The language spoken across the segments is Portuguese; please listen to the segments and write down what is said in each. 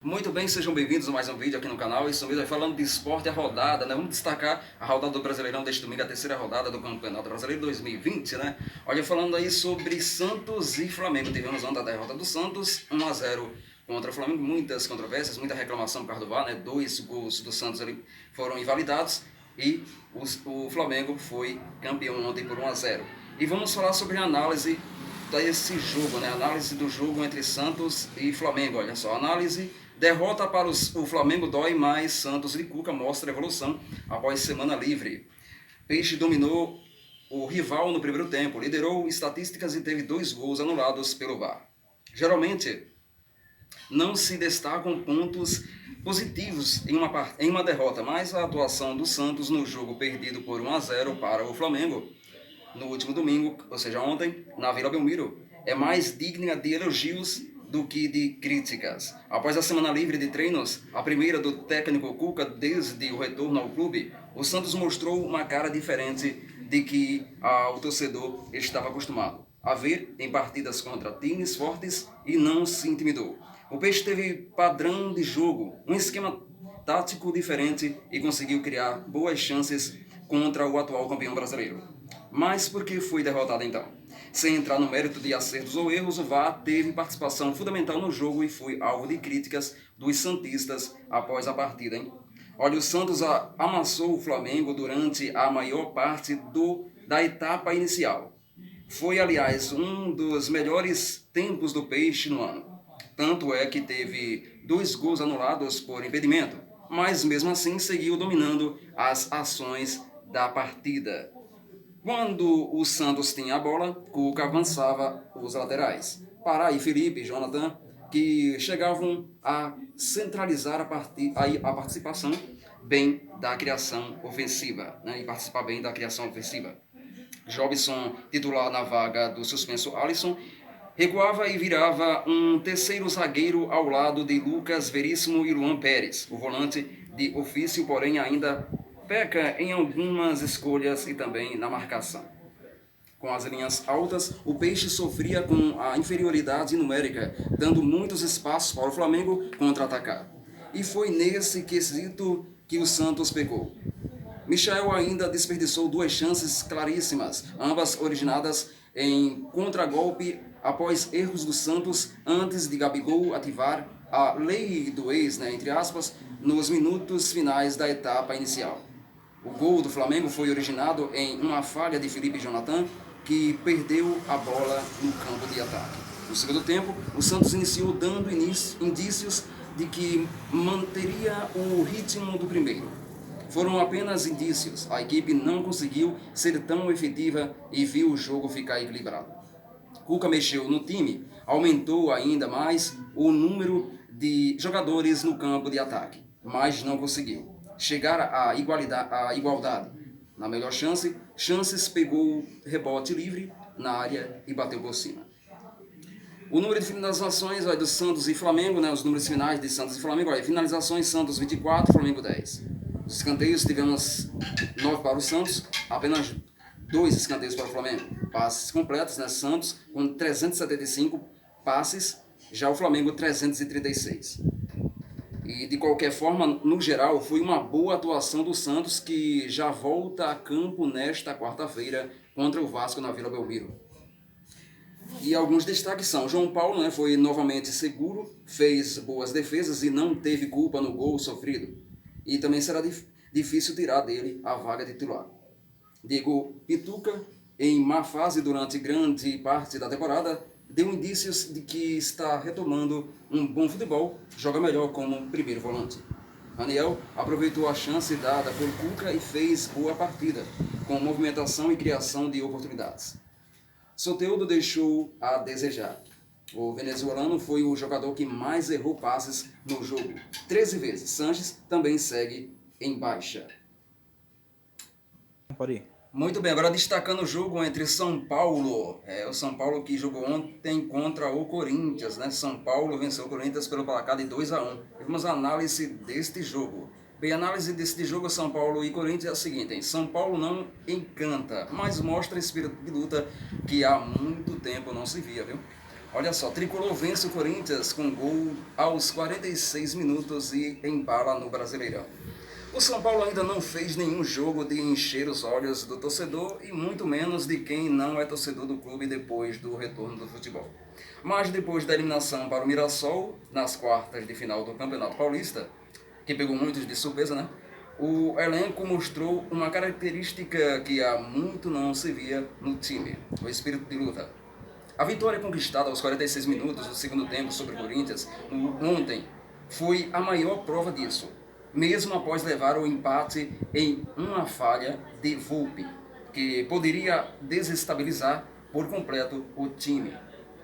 Muito bem, sejam bem-vindos a mais um vídeo aqui no canal. Isso mesmo, falando de esporte, a rodada, né? Vamos destacar a rodada do Brasileirão deste domingo, a terceira rodada do Campeonato Brasileiro 2020, né? Olha, falando aí sobre Santos e Flamengo. Tivemos ontem a derrota do Santos, 1-0 contra o Flamengo. Muitas controvérsias, muita reclamação por causa do VAR, né? 2 gols do Santos ali foram invalidados e o Flamengo foi campeão ontem por 1-0. E vamos falar sobre a análise desse jogo, né? Análise do jogo entre Santos e Flamengo. Olha só, análise: derrota para o Flamengo dói, mas Santos de Cuca mostra evolução após semana livre. Peixe dominou o rival no primeiro tempo, liderou estatísticas e teve 2 gols anulados pelo VAR. Geralmente, não se destacam pontos positivos em uma derrota, mas a atuação do Santos no jogo perdido por 1-0 para o Flamengo no último domingo, ou seja, ontem, na Vila Belmiro, é mais digna de elogios do que de críticas. Após a semana livre de treinos, a primeira do técnico Cuca desde o retorno ao clube, o Santos mostrou uma cara diferente de que o torcedor estava acostumado a ver em partidas contra times fortes e não se intimidou. O Peixe teve padrão de jogo, um esquema tático diferente e conseguiu criar boas chances contra o atual campeão brasileiro. Mas por que foi derrotado então? Sem entrar no mérito de acertos ou erros, o VAR teve participação fundamental no jogo e foi alvo de críticas dos santistas após a partida, hein? Olha, o Santos amassou o Flamengo durante a maior parte da etapa inicial. Foi, aliás, um dos melhores tempos do Peixe no ano. Tanto é que teve 2 gols anulados por impedimento, mas mesmo assim seguiu dominando as ações da partida. Quando o Santos tinha a bola, Cuca avançava os laterais. Pará e Felipe, Jonathan, que chegavam a centralizar a participação bem da criação ofensiva, né? E participar bem da criação ofensiva. Jobson, titular na vaga do suspenso Alisson, recuava e virava um terceiro zagueiro ao lado de Lucas Veríssimo e Luan Pérez. O volante de ofício, porém, ainda peca em algumas escolhas e também na marcação. Com as linhas altas, o Peixe sofria com a inferioridade numérica, dando muitos espaços para o Flamengo contra-atacar. E foi nesse quesito que o Santos pecou. Michael ainda desperdiçou 2 chances claríssimas, ambas originadas em contragolpe após erros do Santos antes de Gabigol ativar a lei do ex, né, entre aspas, nos minutos finais da etapa inicial. O gol do Flamengo foi originado em uma falha de Felipe Jonathan, que perdeu a bola no campo de ataque. No segundo tempo, o Santos iniciou dando indícios de que manteria o ritmo do primeiro. Foram apenas indícios, a equipe não conseguiu ser tão efetiva e viu o jogo ficar equilibrado. Cuca mexeu no time, aumentou ainda mais o número de jogadores no campo de ataque, mas não conseguiu chegar à igualdade. Na melhor chances pegou rebote livre na área e bateu por cima. O número de finalizações do Santos e Flamengo, né, os números finais de Santos e Flamengo, finalizações: Santos 24, Flamengo 10. Os escanteios, tivemos 9 para o Santos, apenas 2 escanteios para o Flamengo. Passes completos, né, Santos com 375 passes, já o Flamengo 336. E de qualquer forma, no geral, foi uma boa atuação do Santos, que já volta a campo nesta quarta-feira contra o Vasco na Vila Belmiro. E alguns destaques são: João Paulo, né, foi novamente seguro, fez boas defesas e não teve culpa no gol sofrido. E também será difícil tirar dele a vaga de titular. Diego Pituca, em má fase durante grande parte da temporada, deu indícios de que está retomando um bom futebol, joga melhor como primeiro volante. Raniel aproveitou a chance dada por Cuca e fez boa partida, com movimentação e criação de oportunidades. Soteldo deixou a desejar. O venezuelano foi o jogador que mais errou passes no jogo, 13 vezes. Sanches também segue em baixa. Pode ir. Muito bem, agora destacando o jogo entre São Paulo, o São Paulo que jogou ontem contra o Corinthians, né? São Paulo venceu o Corinthians pelo placar de 2-1. Vamos à análise deste jogo. Bem, a análise deste jogo, São Paulo e Corinthians, é a seguinte, hein? São Paulo não encanta, mas mostra espírito de luta que há muito tempo não se via, viu? Olha só, Tricolor vence o Corinthians com gol aos 46 minutos e embala no Brasileirão. O São Paulo ainda não fez nenhum jogo de encher os olhos do torcedor e muito menos de quem não é torcedor do clube depois do retorno do futebol. Mas depois da eliminação para o Mirassol, nas quartas de final do Campeonato Paulista, que pegou muitos de surpresa, né? O elenco mostrou uma característica que há muito não se via no time, o espírito de luta. A vitória conquistada aos 46 minutos do segundo tempo sobre o Corinthians ontem foi a maior prova disso, mesmo após levar o empate em uma falha de Volpi, que poderia desestabilizar por completo o time.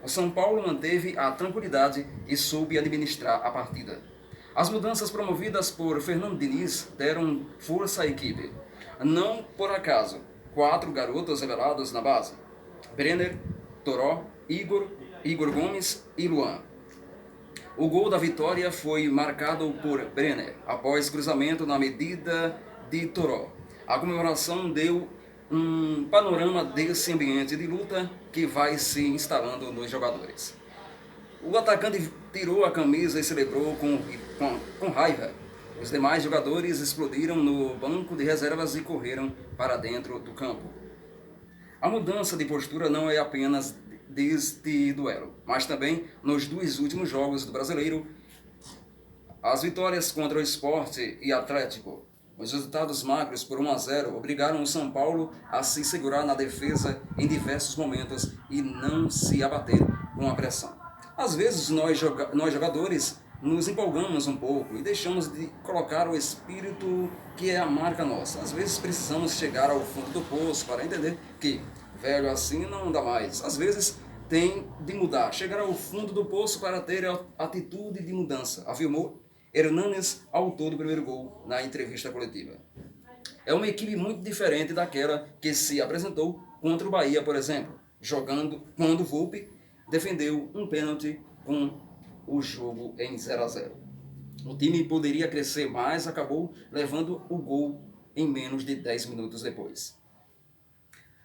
O São Paulo manteve a tranquilidade e soube administrar a partida. As mudanças promovidas por Fernando Diniz deram força à equipe. Não por acaso, 4 garotos revelados na base: Brenner, Toró, Igor Gomes e Luan. O gol da vitória foi marcado por Brenner, após cruzamento na medida de Toró. A comemoração deu um panorama desse ambiente de luta que vai se instalando nos jogadores. O atacante tirou a camisa e celebrou com raiva. Os demais jogadores explodiram no banco de reservas e correram para dentro do campo. A mudança de postura não é apenas deste duelo, mas também nos 2 últimos jogos do Brasileiro, as vitórias contra o Sport e Atlético. Os resultados magros por 1-0 obrigaram o São Paulo a se segurar na defesa em diversos momentos e não se abater com a pressão. Às vezes nós jogadores nos empolgamos um pouco e deixamos de colocar o espírito que é a marca nossa. Às vezes precisamos chegar ao fundo do poço para entender que velho assim não dá mais. Às vezes tem de mudar, chegar ao fundo do poço para ter a atitude de mudança, afirmou Hernanes, autor do primeiro gol, na entrevista coletiva. É uma equipe muito diferente daquela que se apresentou contra o Bahia, por exemplo, jogando quando o Volpi defendeu um pênalti com o jogo em 0-0. O time poderia crescer, mas acabou levando o gol em menos de 10 minutos depois.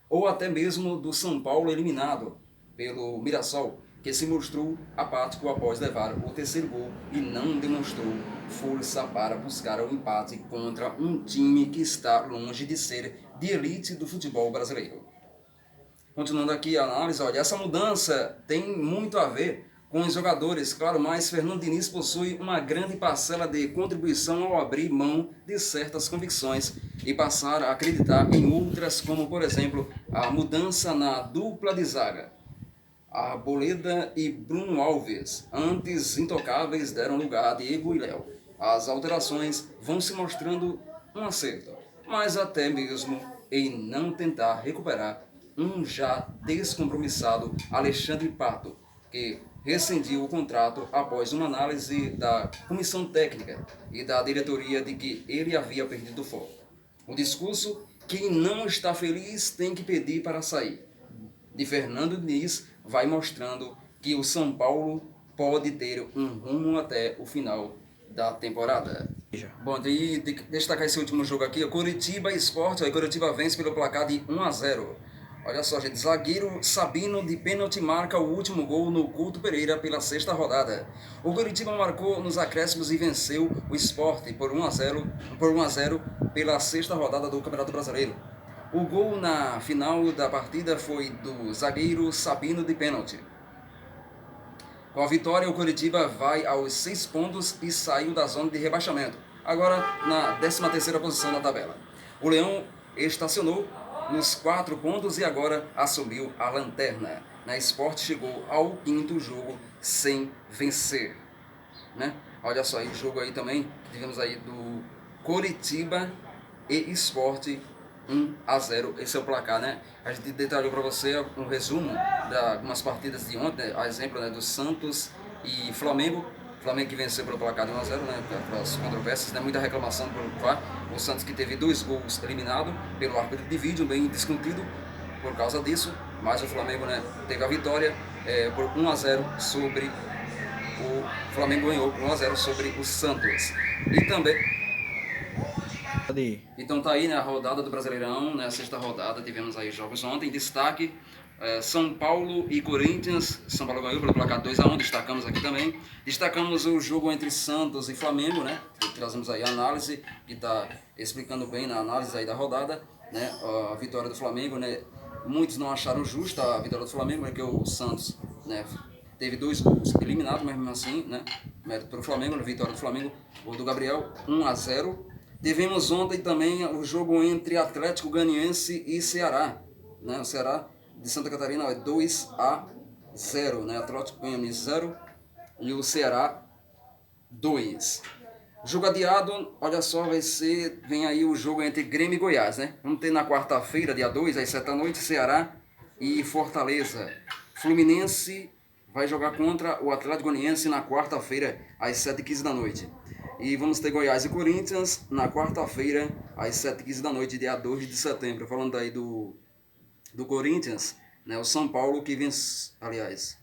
Ou até mesmo do São Paulo eliminado pelo Mirassol, que se mostrou apático após levar o terceiro gol e não demonstrou força para buscar o empate contra um time que está longe de ser de elite do futebol brasileiro. Continuando aqui a análise, olha, essa mudança tem muito a ver com os jogadores, claro, mas Fernando Diniz possui uma grande parcela de contribuição ao abrir mão de certas convicções e passar a acreditar em outras, como, por exemplo, a mudança na dupla de zaga. Arboleda e Bruno Alves, antes intocáveis, deram lugar a Diego e Léo. As alterações vão se mostrando um acerto, mas até mesmo em não tentar recuperar um já descompromissado Alexandre Pato, que rescindiu o contrato após uma análise da comissão técnica e da diretoria de que ele havia perdido o foco. O discurso: quem não está feliz tem que pedir para sair, de Fernando Diniz, vai mostrando que o São Paulo pode ter um rumo até o final da temporada. Bom, e destacar esse último jogo aqui, o Coritiba Sport. O Coritiba vence pelo placar de 1-0. Olha só, gente, zagueiro Sabino de pênalti marca o último gol no Couto Pereira pela 6ª rodada. O Coritiba marcou nos acréscimos e venceu o Sport por 1-0 pela 6ª rodada do Campeonato Brasileiro. O gol na final da partida foi do zagueiro Sabino de pênalti. Com a vitória, o Coritiba vai aos 6 pontos e saiu da zona de rebaixamento, agora na 13ª posição da tabela. O Leão estacionou nos 4 pontos e agora assumiu a lanterna. Na Sport chegou ao 5º jogo sem vencer, né? Olha só, aí jogo aí também, digamos aí, do Coritiba e Sport, 1-0, esse é o placar, né? A gente detalhou para você um resumo de algumas partidas de ontem, a exemplo, né, do Santos e Flamengo. Flamengo que venceu pelo placar de 1-0, né, pelas controvérsias, né, muita reclamação pelo VAR. O Santos que teve 2 gols eliminado pelo árbitro de vídeo, bem discutido por causa disso, mas o Flamengo, né, teve a vitória por 1-0 sobre o Flamengo, ganhou por 1-0 sobre o Santos. E também... Então tá aí, né, a rodada do Brasileirão, né, a 6ª rodada, tivemos aí jogos ontem. Destaque São Paulo e Corinthians. São Paulo ganhou pelo placar 2-1, destacamos aqui também. Destacamos o jogo entre Santos e Flamengo, né? Trazemos aí a análise, que está explicando bem na análise aí da rodada, né? A vitória do Flamengo, né? Muitos não acharam justa a vitória do Flamengo, porque o Santos, né, teve 2 gols eliminados, mas mesmo assim, né? Mérito para o Flamengo, a vitória do Flamengo, gol do Gabriel, 1-0. Tivemos ontem também o jogo entre Atlético Goianiense e Ceará, né? O Ceará de Santa Catarina é 2-0, né? Atlético Goianiense 0 e o Ceará 2. Jogo adiado, olha só, vem aí o jogo entre Grêmio e Goiás, né? Vamos ter na quarta-feira, dia 2, às 7 da noite, Ceará e Fortaleza. Fluminense vai jogar contra o Atlético Goianiense na quarta-feira, às 7h15 da noite. E vamos ter Goiás e Corinthians na quarta-feira, às 7h15 da noite, dia 2 de setembro. Falando aí do Corinthians, né? O São Paulo que vence, aliás,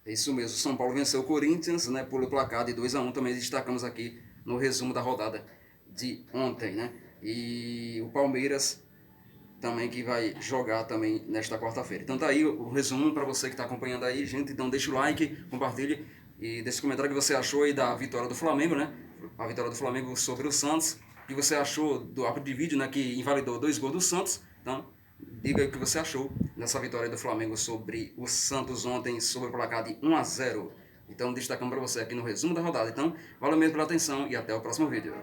é isso mesmo, o São Paulo venceu o Corinthians, né, pelo placar de 2-1, também destacamos aqui no resumo da rodada de ontem, né? E o Palmeiras também que vai jogar também nesta quarta-feira. Então tá aí o resumo para você que está acompanhando aí, gente. Então deixa o like, compartilhe e deixa o comentário que você achou aí da vitória do Flamengo, né? A vitória do Flamengo sobre o Santos. O que você achou do áudio de vídeo, né, que invalidou 2 gols do Santos. Então, diga aí o que você achou nessa vitória do Flamengo sobre o Santos ontem, sobre o placar de 1-0. Então, destacando para você aqui no resumo da rodada. Então, valeu mesmo pela atenção e até o próximo vídeo.